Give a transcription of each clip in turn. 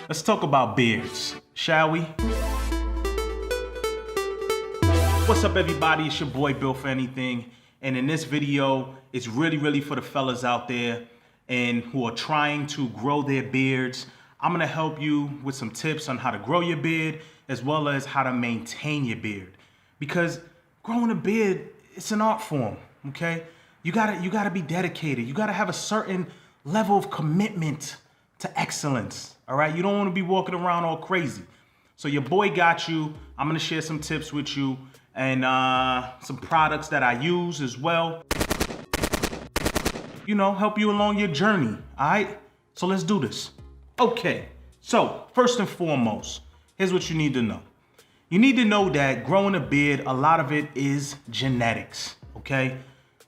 Let's talk about beards, shall we? What's up, everybody? It's your boy Built for Anything, and in this video, it's really for the fellas out there and who are trying to grow their beards. I'm gonna help you with some tips on how to grow your beard as well as how to maintain your beard. Because growing a beard, it's an art form, okay? You gotta be dedicated. You gotta have a certain level of commitment to excellence, all right? You don't wanna be walking around all crazy. So your boy got you. I'm gonna share some tips with you and some products that I use as well. You know, help you along your journey, all right? So let's do this. Okay, so first and foremost, here's what you need to know. You need to know that growing a beard, a lot of it is genetics, okay?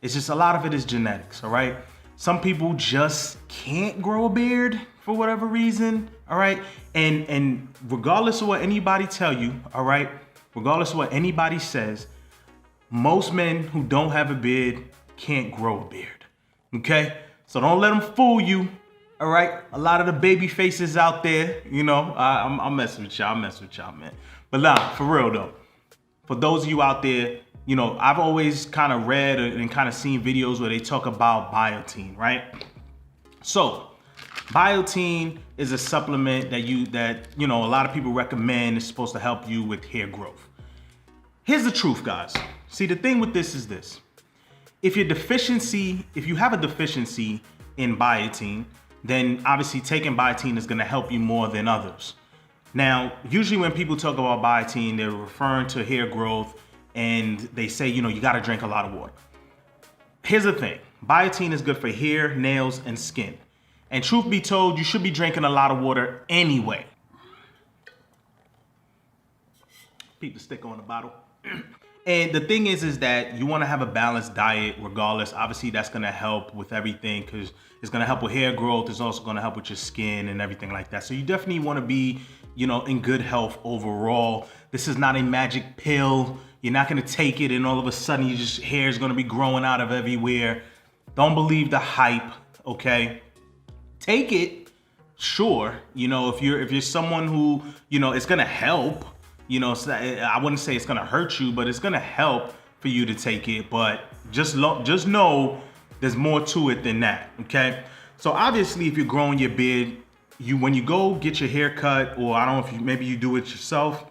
It's just a lot of it is genetics, all right? Some people just can't grow a beard for whatever reason, all right? And regardless of what anybody tell you, all right? Regardless of what anybody says, most men who don't have a beard can't grow a beard, okay? So don't let them fool you, all right? A lot of the baby faces out there, you know, I'm messing with y'all, man. But nah, for real though, for those of you out there, you know, I've always kind of read and kind of seen videos where they talk about biotin, right? So biotin is a supplement that you know a lot of people recommend. It's supposed to help you with hair growth. Here's the truth, guys. See, the thing with this is this. If you have a deficiency in biotin, then obviously taking biotin is gonna help you more than others. Now, usually when people talk about biotin, they're referring to hair growth and they say, you know, you gotta drink a lot of water. Here's the thing. Biotin is good for hair, nails, and skin. And truth be told, you should be drinking a lot of water anyway. Peep the sticker on the bottle. And the thing is that you want to have a balanced diet regardless. Obviously, that's going to help with everything because it's going to help with hair growth. It's also going to help with your skin and everything like that. So you definitely want to be, you know, in good health overall. This is not a magic pill. You're not going to take it and all of a sudden hair is going to be growing out of everywhere. Don't believe the hype, okay? Take it, sure. You know, if you're someone who, you know, it's going to help. You know, I wouldn't say it's gonna hurt you, but it's gonna help for you to take it. But just know there's more to it than that, okay? So obviously, if you're growing your beard, when you go get your hair cut, or I don't know if maybe you do it yourself,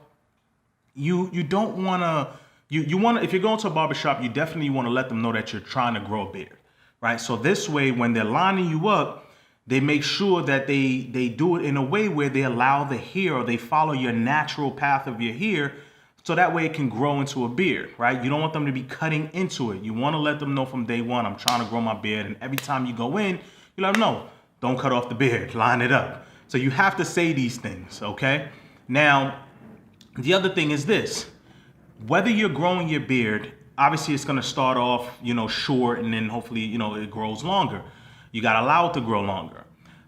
you don't wanna, you wanna, if you're going to a barbershop, you definitely wanna let them know that you're trying to grow a beard, right? So this way, when they're lining you up, they make sure that they do it in a way where they allow the hair, or they follow your natural path of your hair, so that way it can grow into a beard, right? You don't want them to be cutting into it. You want to let them know from day one, I'm trying to grow my beard, and every time you go in, you let them know, don't cut off the beard, line it up. So you have to say these things, okay? Now, the other thing is this. Whether you're growing your beard, obviously it's going to start off, you know, short, and then hopefully, you know, it grows longer. You got to allow it to grow longer.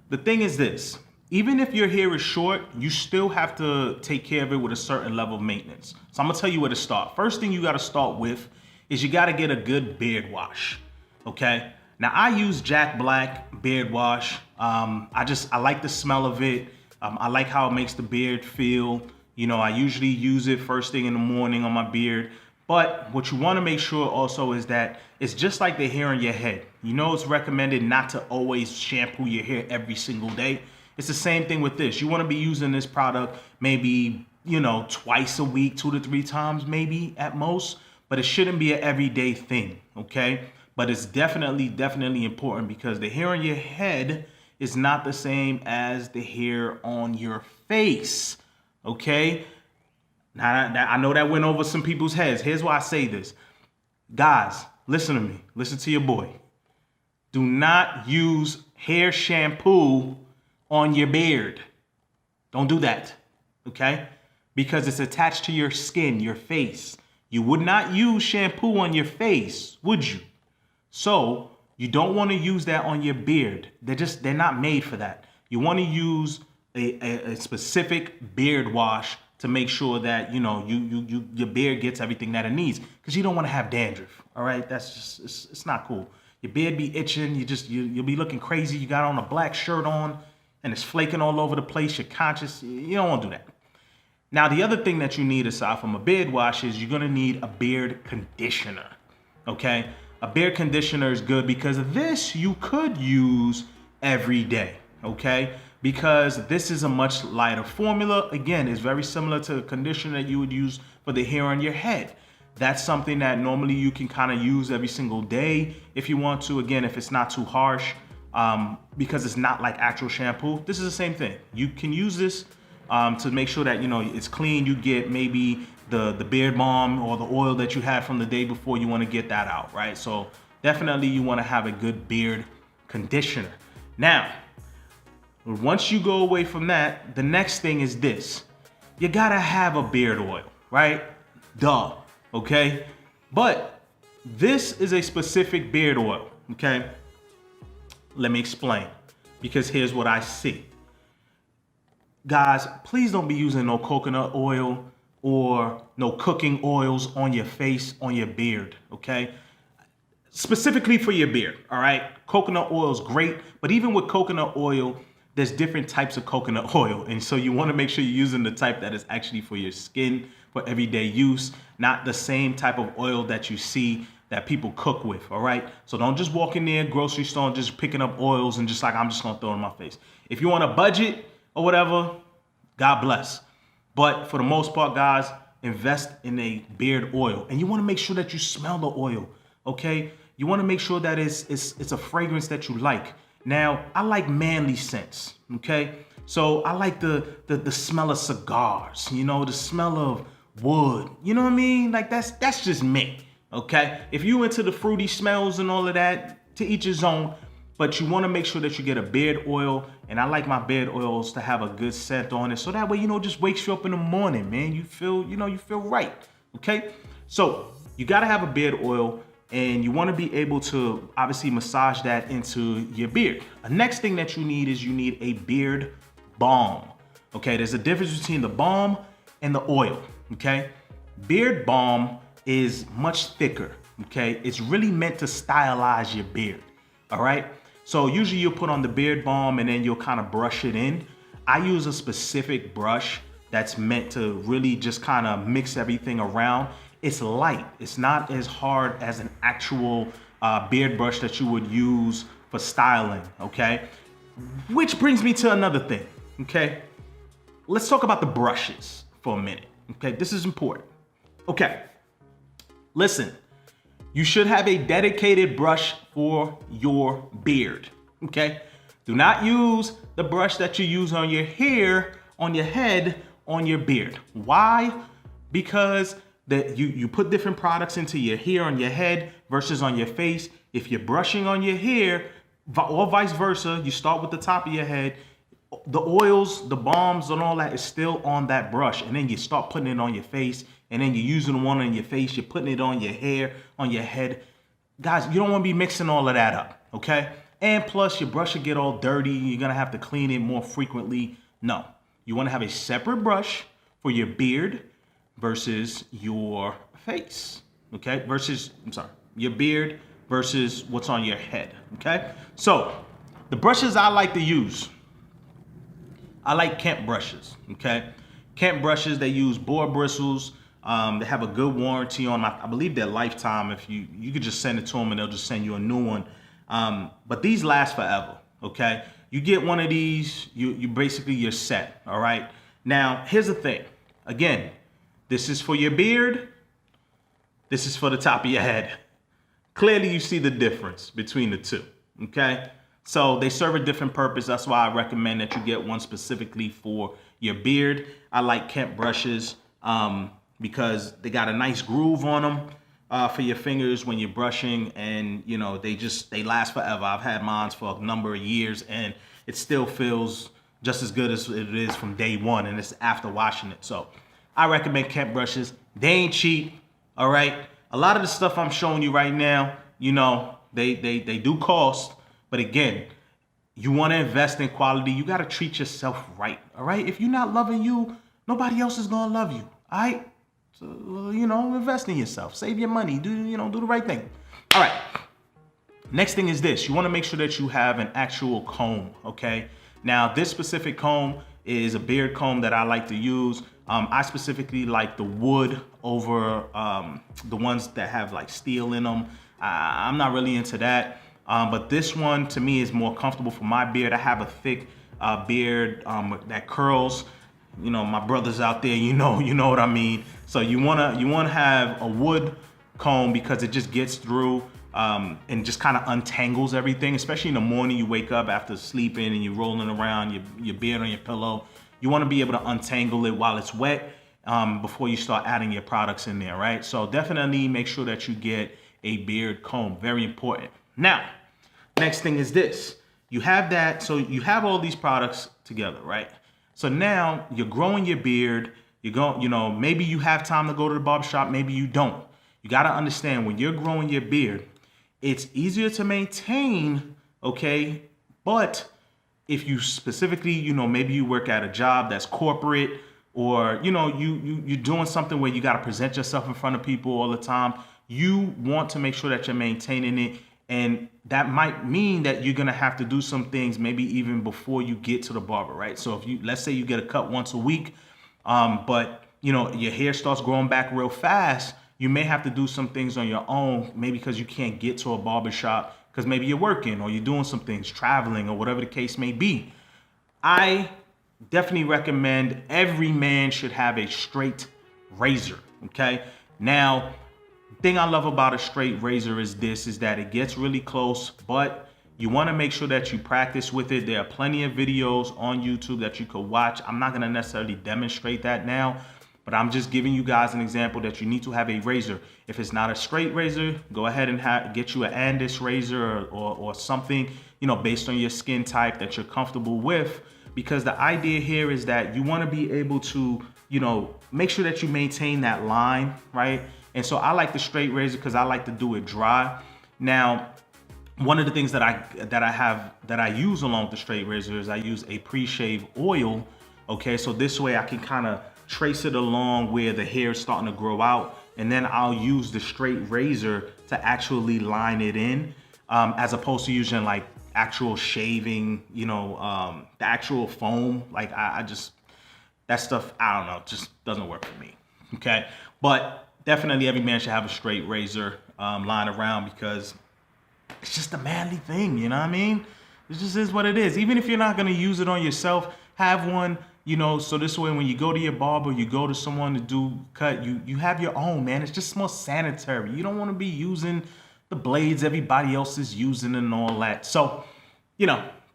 The thing is this, even if your hair is short, you still have to take care of it with a certain level of maintenance. So I'm gonna tell you where to start. First thing you gotta start with is you gotta get a good beard wash, okay? Now I use Jack Black beard wash. I like the smell of it. I like how it makes the beard feel. You know, I usually use it first thing in the morning on my beard. But what you want to make sure also is that it's just like the hair on your head. You know, it's recommended not to always shampoo your hair every single day. It's the same thing with this. You want to be using this product maybe, you know, twice a week, 2 to 3 times maybe at most. But it shouldn't be an everyday thing, okay? But it's definitely important because the hair on your head is not the same as the hair on your face, okay? Now, I know that went over some people's heads. Here's why I say this. Guys, listen to me. Listen to your boy. Do not use hair shampoo on your beard. Don't do that, okay? Because it's attached to your skin, your face. You would not use shampoo on your face, would you? So you don't want to use that on your beard. They're not made for that. You want to use a specific beard wash to make sure that, you know, your beard gets everything that it needs, because you don't want to have dandruff. All right, that's just it's not cool. Your beard be itching. You'll be looking crazy. You got on a black shirt on. and it's flaking all over the place, you're conscious, you don't want to do that. Now, the other thing that you need aside from a beard wash is you're gonna need a beard conditioner, okay? A beard conditioner is good because this you could use every day, okay? Because this is a much lighter formula. Again, it's very similar to a conditioner that you would use for the hair on your head. That's something that normally you can kind of use every single day if you want to. Again, if it's not too harsh, because it's not like actual shampoo. This is the same thing. You can use this to make sure that, you know, it's clean. You get maybe the beard balm or the oil that you had from the day before. You want to get that out, right? So definitely you want to have a good beard conditioner. Now, once you go away from that, the next thing is this. You gotta have a beard oil, right? Duh, okay? But this is a specific beard oil, okay? Let me explain, because here's what I see. Guys, please don't be using no coconut oil or no cooking oils on your face, on your beard, okay? Specifically for your beard, all right? Coconut oil is great, but even with coconut oil, there's different types of coconut oil. And so you want to make sure you're using the type that is actually for your skin, for everyday use, not the same type of oil that you see that people cook with, all right? So don't just walk in there, grocery store, and just picking up oils and just like, I'm just gonna throw it in my face. If you want a budget or whatever, God bless. But for the most part, guys, invest in a beard oil. And you wanna make sure that you smell the oil, okay? You wanna make sure that it's a fragrance that you like. Now, I like manly scents, okay? So I like the smell of cigars, you know, the smell of wood, you know what I mean? Like that's just me, okay? If you into the fruity smells and all of that, to each his own, but you wanna make sure that you get a beard oil, and I like my beard oils to have a good scent on it, so that way, you know, just wakes you up in the morning, man. You feel right, okay? So you gotta have a beard oil, and you wanna be able to obviously massage that into your beard. The next thing that you need is you need a beard balm, okay? There's a difference between the balm and the oil, okay? Beard balm is much thicker, okay? It's really meant to stylize your beard, all right? So usually you'll put on the beard balm and then you'll kind of brush it in. I use a specific brush that's meant to really just kind of mix everything around. It's light. It's not as hard as an actual beard brush that you would use for styling, okay? Which brings me to another thing, okay? Let's talk about the brushes for a minute, okay? This is important. Okay, listen. You should have a dedicated brush for your beard, okay? Do not use the brush that you use on your hair, on your head, on your beard. Why? Because you put different products into your hair on your head versus on your face. If you're brushing on your hair, or vice versa, you start with the top of your head, the oils, the balms, and all that is still on that brush. And then you start putting it on your face, and then you're using one on your face, you're putting it on your hair, on your head. Guys, you don't want to be mixing all of that up, okay? And plus, your brush will get all dirty. You're going to have to clean it more frequently. No, you want to have a separate brush for your beard versus your face, okay? Your beard versus what's on your head, okay? So, the brushes I like to use, I like Kemp brushes, okay? Kemp brushes, they use boar bristles. They have a good warranty on, I believe they're lifetime. If you could just send it to them and they'll just send you a new one. But these last forever, okay? You get one of these, you're set, all right? Now, here's the thing. Again, this is for your beard. This is for the top of your head. Clearly, you see the difference between the two, okay? So they serve a different purpose. That's why I recommend that you get one specifically for your beard. I like Kemp brushes because they got a nice groove on them for your fingers when you're brushing, and you know they last forever. I've had mine for a number of years, and it still feels just as good as it is from day one, and it's after washing it. So I recommend Kemp brushes. They ain't cheap, all right? A lot of the stuff I'm showing you right now, you know, they do cost. But again, you want to invest in quality. You got to treat yourself right, all right? If you're not loving you, nobody else is going to love you, all right? So, you know, invest in yourself. Save your money. Do the right thing. All right. Next thing is this. You want to make sure that you have an actual comb, okay? Now, this specific comb is a beard comb that I like to use. I specifically like the wood over the ones that have like steel in them. I'm not really into that. But this one to me is more comfortable for my beard. I have a thick beard that curls. You know, my brothers out there, you know what I mean. So you wanna have a wood comb because it just gets through and just kind of untangles everything, especially in the morning. You wake up after sleeping and you're rolling around your beard on your pillow. You want to be able to untangle it while it's wet before you start adding your products in there, right? So definitely make sure that you get a beard comb, very important. Now, next thing is this. You have that, so you have all these products together, right? So now you're growing your beard. Maybe you have time to go to the barbershop, maybe you don't. You got to understand, when you're growing your beard, it's easier to maintain, okay? But if you specifically, maybe you work at a job that's corporate, or you're doing something where you got to present yourself in front of people all the time, you want to make sure that you're maintaining it. And that might mean that you're gonna have to do some things maybe even before you get to the barber, right? So if let's say you get a cut once a week, but your hair starts growing back real fast, you may have to do some things on your own, maybe because you can't get to a barbershop because maybe you're working or you're doing some things, traveling or whatever the case may be. I definitely recommend every man should have a straight razor, okay? Now, the thing I love about a straight razor is that it gets really close, but you want to make sure that you practice with it. There are plenty of videos on YouTube that you could watch. I'm not going to necessarily demonstrate that now, but I'm just giving you guys an example that you need to have a razor. If it's not a straight razor, go ahead and get you an Andis razor or something, based on your skin type that you're comfortable with. Because the idea here is that you want to be able to, make sure that you maintain that line, right? And so I like the straight razor because I like to do it dry. Now, one of the things that I use along with the straight razor is I use a pre-shave oil. Okay, so this way I can kind of trace it along where the hair is starting to grow out, and then I'll use the straight razor to actually line it in, as opposed to using like actual shaving, the actual foam. Like that stuff, I don't know, just doesn't work for me. Okay, but definitely every man should have a straight razor lying around because it's just a manly thing, you know what I mean? It just is what it is. Even if you're not gonna use it on yourself, have one, so this way when you go to your barber, you go to someone to do cut, you have your own, man. It's just more sanitary. You don't wanna be using the blades everybody else is using and all that. So,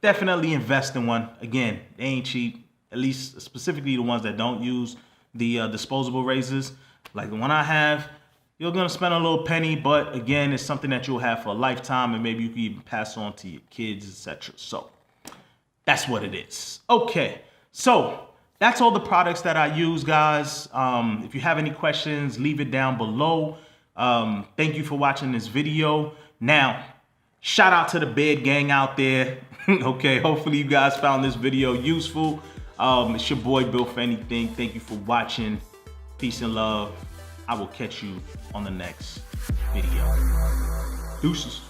definitely invest in one. Again, they ain't cheap, at least specifically the ones that don't use the disposable razors. Like the one I have, you're gonna spend a little penny, but again, it's something that you'll have for a lifetime, and maybe you can even pass on to your kids, etc. So that's what it is. Okay, so that's all the products that I use, guys. If you have any questions, leave it down below. Thank you for watching this video. Now, shout out to the Beard Gang out there. Okay, hopefully you guys found this video useful. It's your boy Bill for Anything. Thank you for watching. Peace and love. I will catch you on the next video. Deuces.